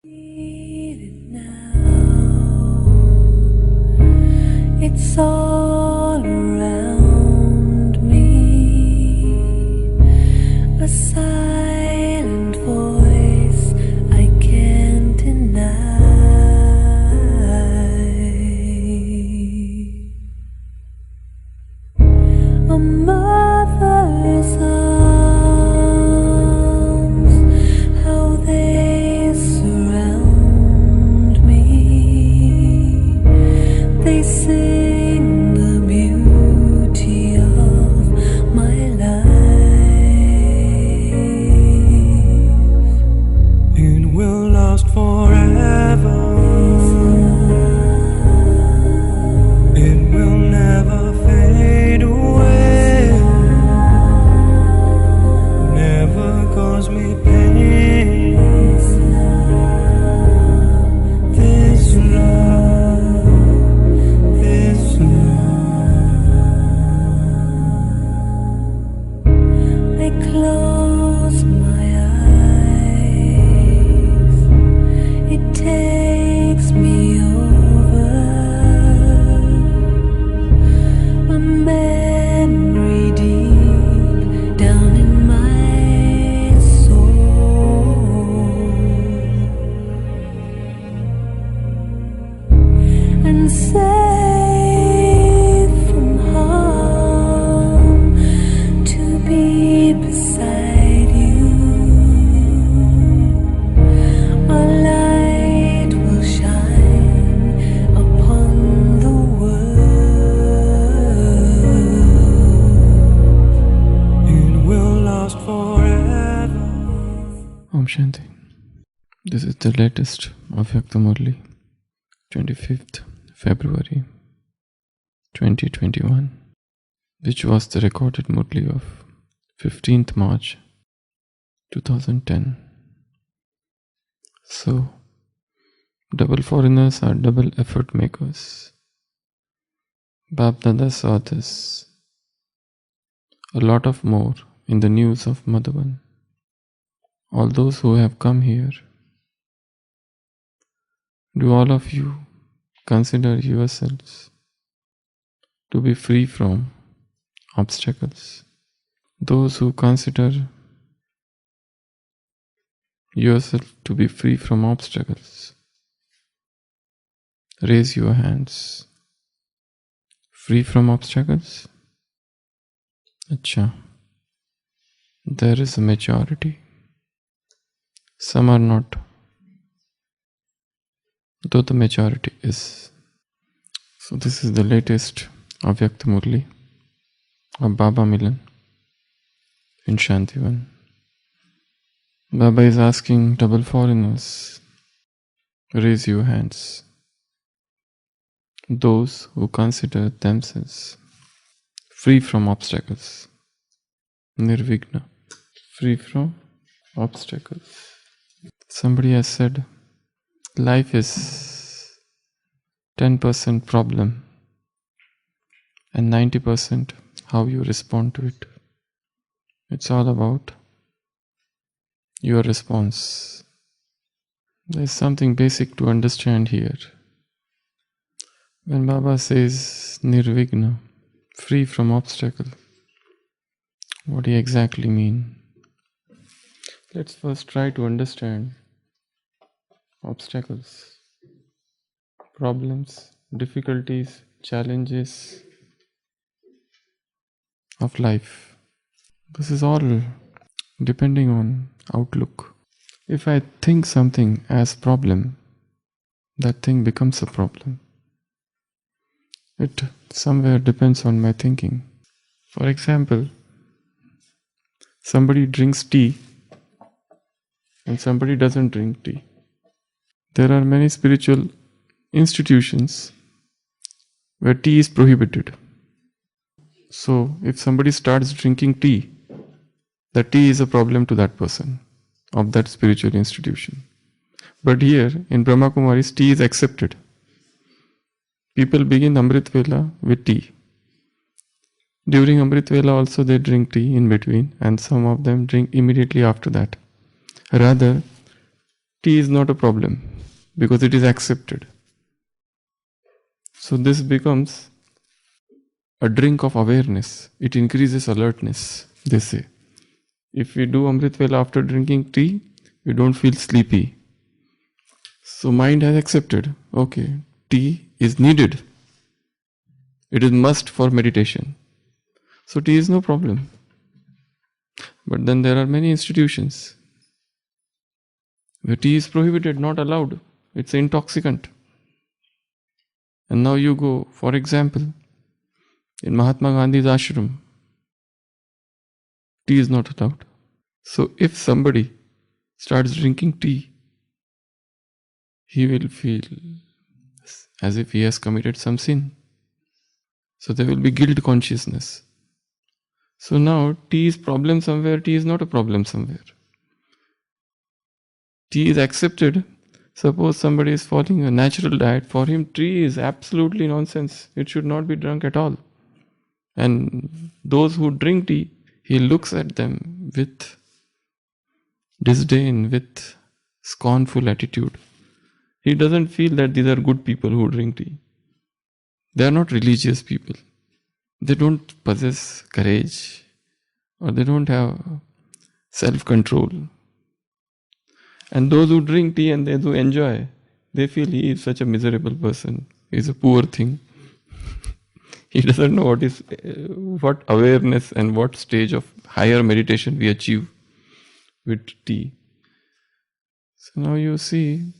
Feel it now. It's all around me. A silent voice I can't deny. A mother's arms, how they surround me. They sing the beauty of my life. It will last forever. It will never fade away. Never cause me pain. This love, this love. I close my eyes. It takes me over. A memory deep down in my soul. And safe from harm to be beside you. A light will shine upon the world. It will last forever. Om Shanti. This is the latest of Murli, 25th February 2021, which was the recorded Murli of 15th March 2010. So, double foreigners are double effort makers. Bapdada saw this a lot of more in the news of Madhavan. All those who have come here, do all of you consider yourselves to be free from obstacles? Those who consider yourself to be free from obstacles, raise your hands. Free from obstacles? Acha. There is a majority. Some are not, though the majority is. So this is the latest Avyakta Murli of Baba Milan in Shantivan. Baba is asking double foreigners, raise your hands. Those who consider themselves free from obstacles, nirvigna, free from obstacles. Somebody has said, life is 10% problem and 90% how you respond to it. It's all about your response. There's something basic to understand here. When Baba says nirvigna, free from obstacle, what do you exactly mean? Let's first try to understand obstacles, problems, difficulties, challenges of life. This is all depending on outlook. If I think something as problem, that thing becomes a problem. It somewhere depends on my thinking. For example, somebody drinks tea and somebody doesn't drink tea. There are many spiritual institutions where tea is prohibited. So if somebody starts drinking tea, the tea is a problem to that person of that spiritual institution. But here in Brahma Kumaris, tea is accepted. People begin Amrit Vela with tea. During Amrit Vela also they drink tea in between, and some of them drink immediately after that. Rather, tea is not a problem because it is accepted. So this becomes a drink of awareness. It increases alertness, they say. If we do Amrit Vela after drinking tea, we don't feel sleepy. So mind has accepted, okay, tea is needed. It is must for meditation. So tea is no problem. But then there are many institutions where tea is prohibited, not allowed. It's intoxicant. And now you go, for example, in Mahatma Gandhi's ashram, tea is not allowed. So if somebody starts drinking tea, he will feel as if he has committed some sin. So there will be guilt consciousness. So now tea is problem somewhere, tea is not a problem somewhere. Tea is accepted. Suppose somebody is following a natural diet, for him tea is absolutely nonsense. It should not be drunk at all. And those who drink tea, he looks at them with disdain, with scornful attitude. He doesn't feel that these are good people who drink tea. They are not religious people. They don't possess courage, or they don't have self-control. And those who drink tea and those who enjoy, they feel he is such a miserable person. He is a poor thing. He doesn't know what awareness and what stage of higher meditation we achieve with tea. So now you see,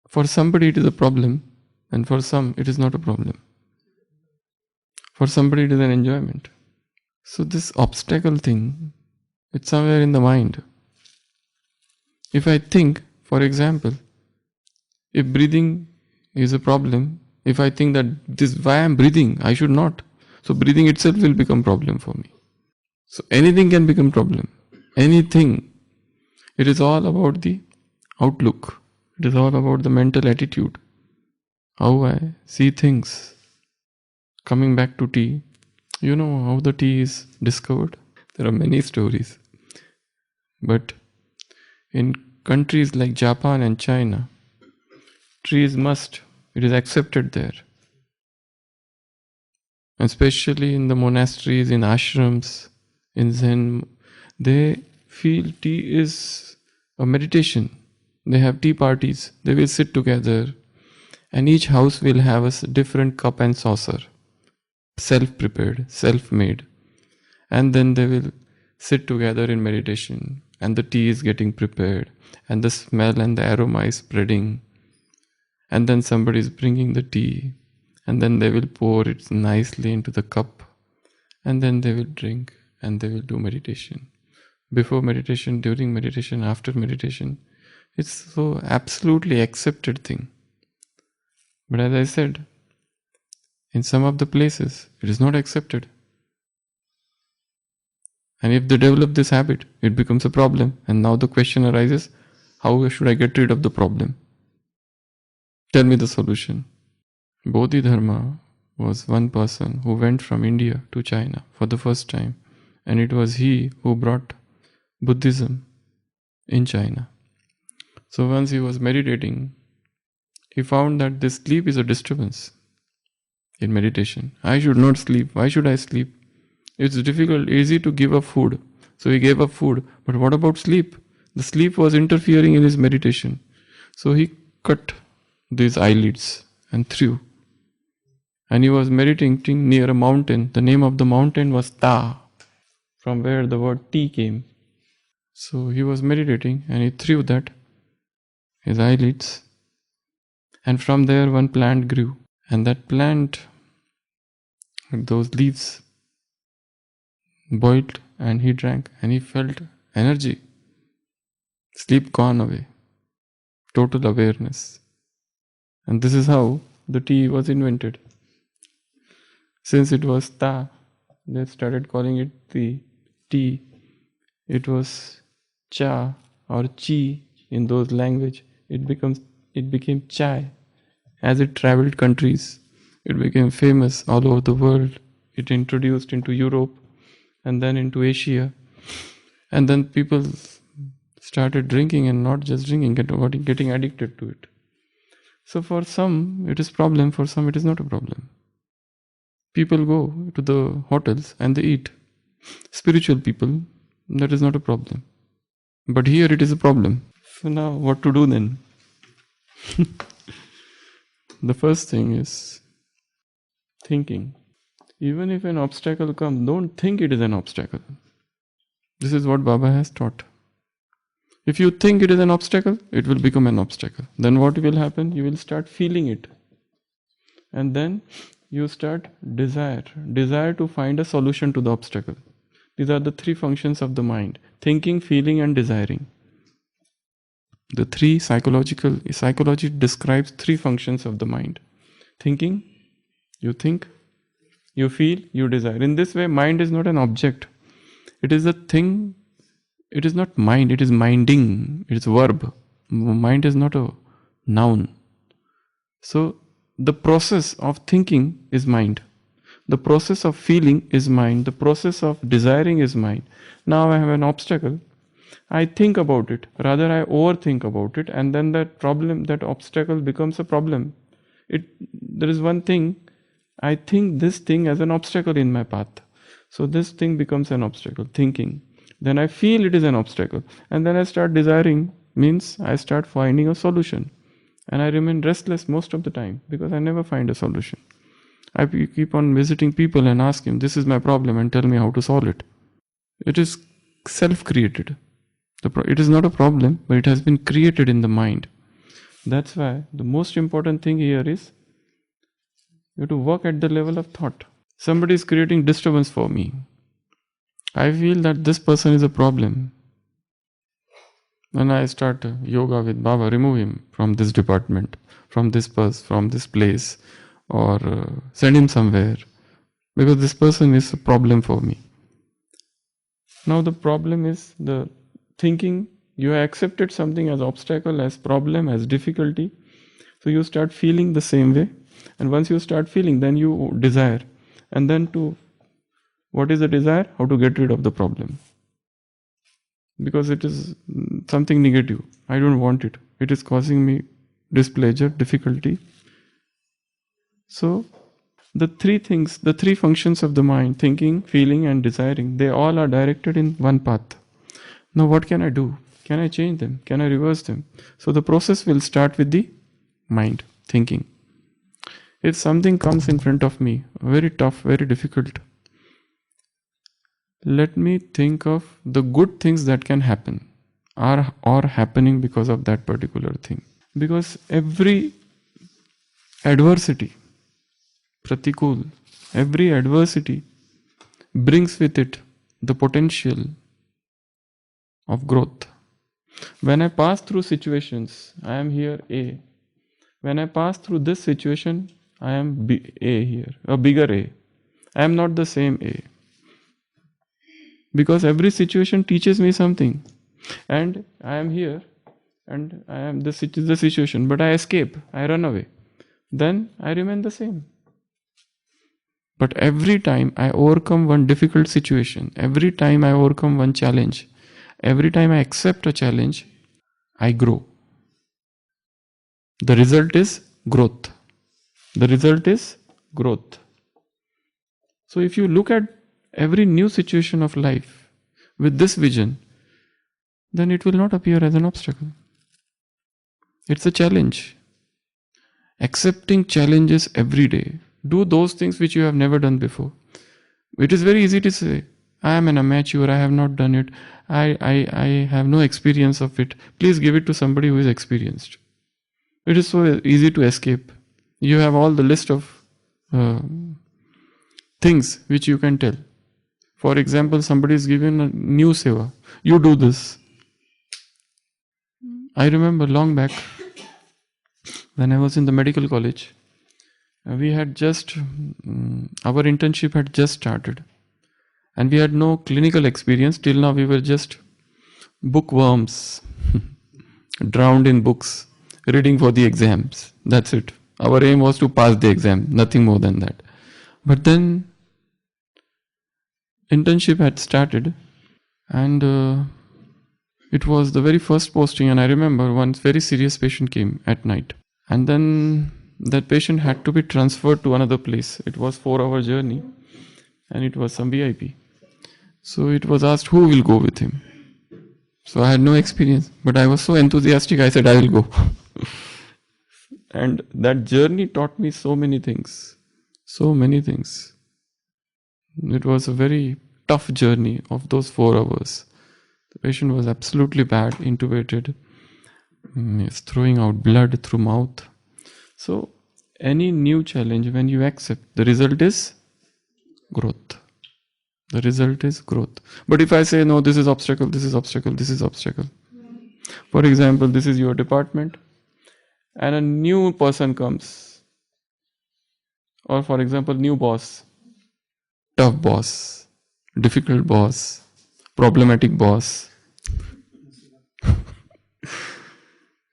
for somebody it is a problem, and for some it is not a problem. For somebody it is an enjoyment. So this obstacle thing, it's somewhere in the mind. If I think, for example, if breathing is a problem, if I think that this why I am breathing, I should not. So breathing itself will become problem for me. So anything can become problem. Anything. It is all about the outlook. It is all about the mental attitude. How I see things. Coming back to tea, you know how the tea is discovered? There are many stories. But in countries like Japan and China, tea is must. It is accepted there. Especially in the monasteries, in ashrams, in Zen, they feel tea is a meditation. They have tea parties. They will sit together, and each house will have a different cup and saucer. Self-prepared, self-made. And then they will sit together in meditation, and the tea is getting prepared, and the smell and the aroma is spreading, and then somebody is bringing the tea, and then they will pour it nicely into the cup, and then they will drink, and they will do meditation. Before meditation, during meditation, after meditation, it's so absolutely accepted thing. But as I said, in some of the places, it is not accepted. And if they develop this habit, it becomes a problem. And now the question arises, how should I get rid of the problem? Tell me the solution. Bodhidharma was one person who went from India to China for the first time. And it was he who brought Buddhism in China. So once he was meditating, he found that this sleep is a disturbance. In meditation, I should not sleep. Why should I sleep? It's difficult, easy to give up food. So he gave up food. But what about sleep? The sleep was interfering in his meditation. So he cut these eyelids and threw. And he was meditating near a mountain. The name of the mountain was Ta, from where the word tea came. So he was meditating and he threw that, his eyelids. And from there one plant grew. And that plant, those leaves, boiled and he drank and he felt energy. Sleep gone away. Total awareness. And this is how the tea was invented. Since it was Ta, they started calling it the tea. It was Cha or Chi in those language. It became Chai. As it traveled countries, it became famous all over the world. It introduced into Europe and then into Asia. And then people started drinking and not just drinking, getting addicted to it. So for some it is problem, for some it is not a problem. People go to the hotels and they eat. Spiritual people, that is not a problem. But here it is a problem. So now what to do then? The first thing is thinking. Even if an obstacle comes, don't think it is an obstacle. This is what Baba has taught. If you think it is an obstacle, it will become an obstacle. Then what will happen? You will start feeling it. And then you start desire to find a solution to the obstacle. These are the three functions of the mind: thinking, feeling and desiring. The three psychology describes three functions of the mind. Thinking, you think, you feel, you desire. In this way, mind is not an object. It is a thing. It is not mind, it is minding. It is verb. Mind is not a noun. So, the process of thinking is mind. The process of feeling is mind. The process of desiring is mind. Now I have an obstacle. I think about it. Rather, I overthink about it. And then that problem, that obstacle becomes a problem. There is one thing. I think this thing as an obstacle in my path. So this thing becomes an obstacle. Thinking. Then I feel it is an obstacle. And then I start desiring. Means I start finding a solution. And I remain restless most of the time because I never find a solution. I keep on visiting people and ask him, this is my problem and tell me how to solve it. It is self-created. It is not a problem, but it has been created in the mind. That's why the most important thing here is you have to work at the level of thought. Somebody is creating disturbance for me. I feel that this person is a problem. Then I start yoga with Baba, remove him from this department, from this from this place, or send him somewhere, because this person is a problem for me. Now the problem is the thinking. You have accepted something as obstacle, as problem, as difficulty. So you start feeling the same way. And once you start feeling, then you desire. And then what is the desire? How to get rid of the problem. Because it is something negative. I don't want it. It is causing me displeasure, difficulty. So the three things, the three functions of the mind, thinking, feeling and desiring, they all are directed in one path. Now what can I do? Can I change them? Can I reverse them? So the process will start with the mind, thinking. If something comes in front of me, very tough, very difficult, let me think of the good things that can happen or happening because of that particular thing. Because every adversity, pratikul, every adversity brings with it the potential of growth. When I pass through situations, I am here A. When I pass through this situation, I am A here, a bigger A. I am not the same A. Because every situation teaches me something. And I am here, and I am this is the situation, but I escape, I run away. Then I remain the same. But every time I overcome one difficult situation, every time I overcome one challenge, every time I accept a challenge, I grow. The result is growth. The result is growth. So if you look at every new situation of life with this vision, then it will not appear as an obstacle. It's a challenge. Accepting challenges every day. Do those things which you have never done before. It is very easy to say, I am an amateur, I have not done it, I have no experience of it. Please give it to somebody who is experienced. It is so easy to escape. You have all the list of things which you can tell. For example, somebody is given a new seva. You do this. I remember long back, when I was in the medical college, we had just, our internship had just started. And we had no clinical experience. Till now we were just bookworms, drowned in books, reading for the exams. That's it. Our aim was to pass the exam, nothing more than that. But then internship had started, and It was the very first posting, and I remember one very serious patient came at night. And then that patient had to be transferred to another place. It was 4-hour journey, and it was some VIP. So it was asked who will go with him. So I had no experience, but I was so enthusiastic, I said I will go. And that journey taught me so many things. So many things. It was a very tough journey of those 4 hours. The patient was absolutely bad, intubated. He's throwing out blood through mouth. So any new challenge, when you accept, the result is growth. The result is growth. But if I say, no, this is obstacle, this is obstacle, this is obstacle. For example, this is your department and a new person comes. Or for example, new boss, tough boss, difficult boss, problematic boss.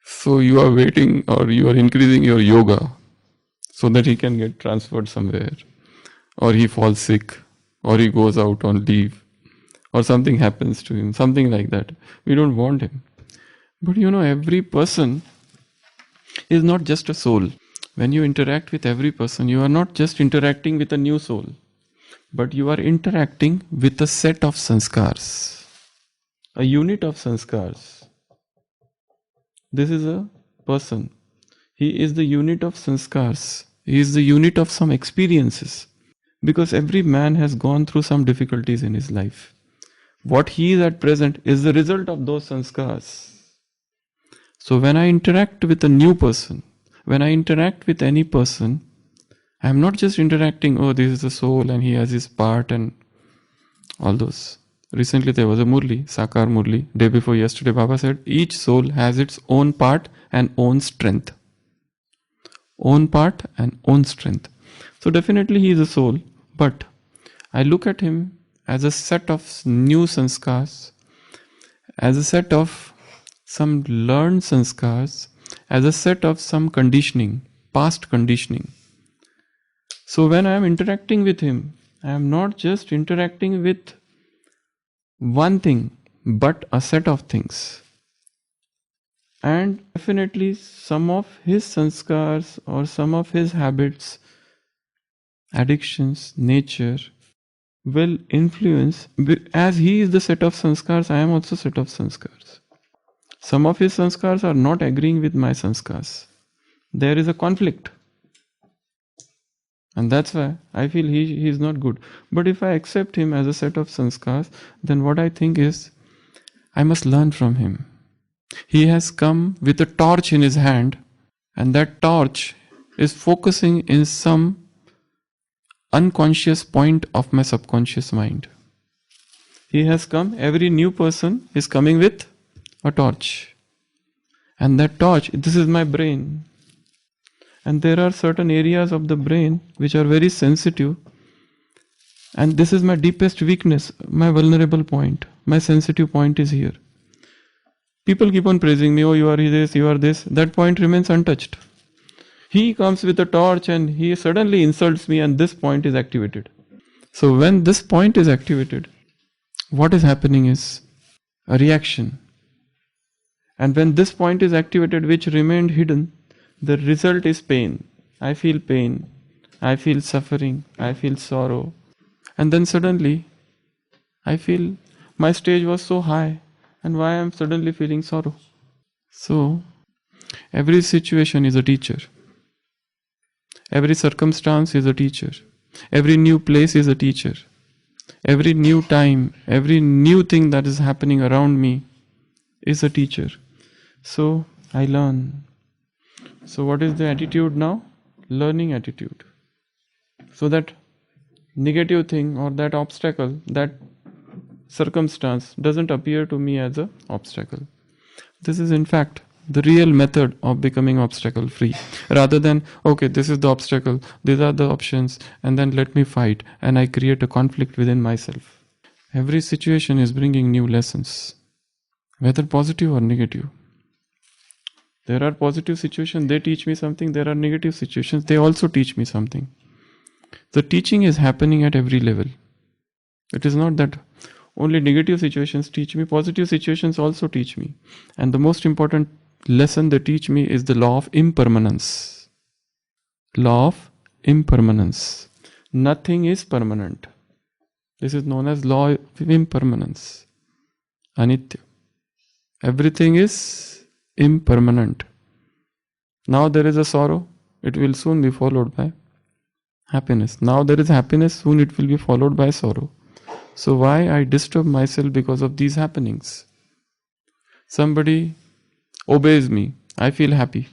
So you are waiting or you are increasing your yoga so that he can get transferred somewhere, or he falls sick, or he goes out on leave, or something happens to him, something like that. We don't want him. But every person is not just a soul. When you interact with every person, you are not just interacting with a new soul, but you are interacting with a set of sanskars, a unit of sanskars. This is a person. He is the unit of sanskars. He is the unit of some experiences. Because every man has gone through some difficulties in his life. What he is at present is the result of those sanskars. So when I interact with a new person, when I interact with any person, I am not just interacting, oh, this is the soul and he has his part and all those. Recently there was a Murli, Sakar Murli. Day before yesterday, Baba said, each soul has its own part and own strength. Own part and own strength. So definitely he is a soul, but I look at him as a set of new sanskars, as a set of some learned sanskars, as a set of some conditioning, past conditioning. So when I am interacting with him, I am not just interacting with one thing, but a set of things. And definitely some of his sanskars or some of his habits, addictions, nature will influence. As he is the set of sanskars, I am also set of sanskars. Some of his sanskars are not agreeing with my sanskars. There is a conflict. And that's why I feel he is not good. But if I accept him as a set of sanskars, then what I think is, I must learn from him. He has come with a torch in his hand, and that torch is focusing in some unconscious point of my subconscious mind. He has come, every new person is coming with a torch. And that torch, this is my brain. And there are certain areas of the brain which are very sensitive. And this is my deepest weakness, my vulnerable point. My sensitive point is here. People keep on praising me, oh, you are this, you are this. That point remains untouched. He comes with a torch and he suddenly insults me, and this point is activated. So when this point is activated, what is happening is a reaction. And when this point is activated, which remained hidden, the result is pain. I feel pain. I feel suffering. I feel sorrow. And then suddenly, I feel my stage was so high, and why I am suddenly feeling sorrow. So, every situation is a teacher. Every circumstance is a teacher. Every new place is a teacher. Every new time, every new thing that is happening around me is a teacher. So, I learn. So what is the attitude now? Learning attitude. So that negative thing or that obstacle, that circumstance doesn't appear to me as an obstacle. This is in fact the real method of becoming obstacle free. Rather than, okay, this is the obstacle, these are the options, and then let me fight and I create a conflict within myself. Every situation is bringing new lessons, whether positive or negative. There are positive situations, they teach me something. There are negative situations, they also teach me something. The teaching is happening at every level. It is not that, Only negative situations teach me. Positive situations also teach me. And the most important lesson they teach me is the law of impermanence. Law of impermanence. Nothing is permanent. This is known as law of impermanence. Anitya. Everything is impermanent. Now there is a sorrow, it will soon be followed by happiness. Now there is happiness, soon it will be followed by sorrow. So why I disturb myself because of these happenings? Somebody obeys me, I feel happy.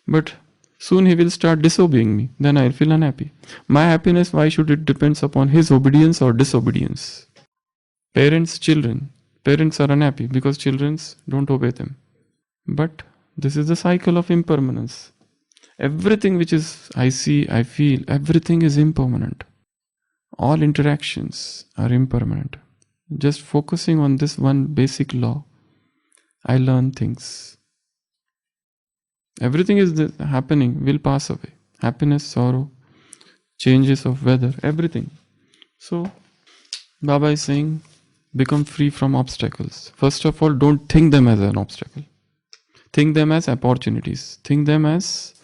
But soon he will start disobeying me, then I will feel unhappy. My happiness, why should it depend upon his obedience or disobedience? Parents, children. Parents are unhappy because children don't obey them. But this is the cycle of impermanence. Everything which is I see, I feel, everything is impermanent. All interactions are impermanent. Just focusing on this one basic law, I learn things. Everything is happening will pass away. Happiness, sorrow, changes of weather, everything. So, Baba is saying, become free from obstacles. First of all, don't think them as an obstacle. Think them as opportunities. Think them as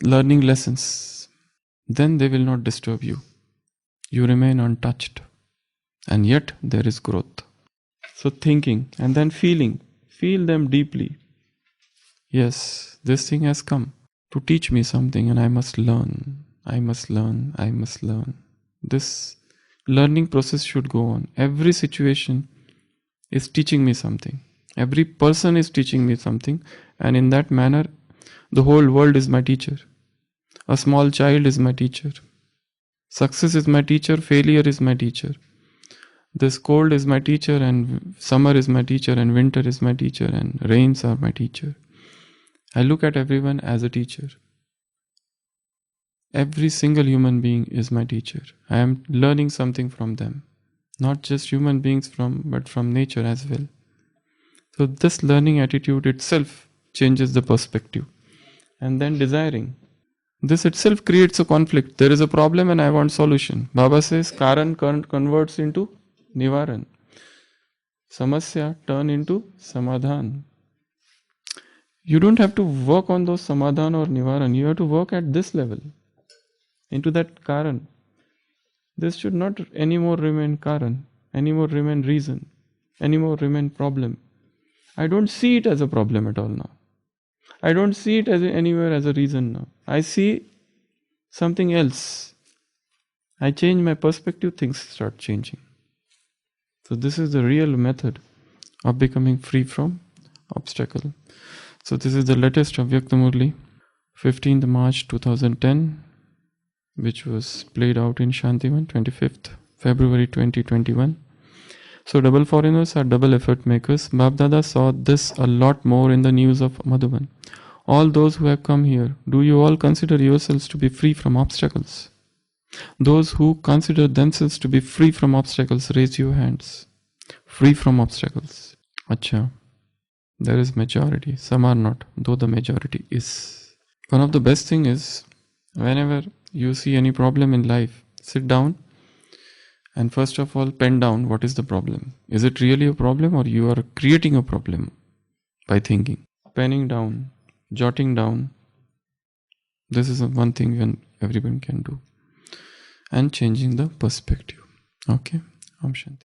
learning lessons. Then they will not disturb you. You remain untouched. And yet there is growth. So thinking and then feeling. Feel them deeply. Yes, this thing has come to teach me something and I must learn. I must learn. I must learn. This learning process should go on. Every situation is teaching me something. Every person is teaching me something, and in that manner, the whole world is my teacher. A small child is my teacher. Success is my teacher, failure is my teacher. This cold is my teacher, and summer is my teacher, and winter is my teacher, and rains are my teacher. I look at everyone as a teacher. Every single human being is my teacher. I am learning something from them. Not just human beings but from nature as well. So this learning attitude itself changes the perspective. And then desiring. This itself creates a conflict. There is a problem and I want solution. Baba says Karan converts into Nivaran. Samasya turn into Samadhan. You don't have to work on those Samadhan or Nivaran. You have to work at this level. Into that Karan. This should not anymore remain Karan. Anymore remain reason. Anymore remain problem. I don't see it as a problem at all now. I don't see it as anywhere as a reason now. I see something else. I change my perspective, things start changing. So this is the real method of becoming free from obstacle. So this is the latest Avyakta Murli, 15th March 2010, which was played out in Shantivan, 25th February 2021. So double foreigners are double effort makers. Bapdada saw this a lot more in the news of Madhuban. All those who have come here, do you all consider yourselves to be free from obstacles? Those who consider themselves to be free from obstacles, raise your hands. Free from obstacles. Acha. There is majority. Some are not, though the majority is. One of the best thing is, whenever you see any problem in life, sit down and first of all pen down what is the problem. Is it really a problem or you are creating a problem by thinking? Penning down, jotting down. This is one thing everyone can do. And changing the perspective. Okay? Om Shanti.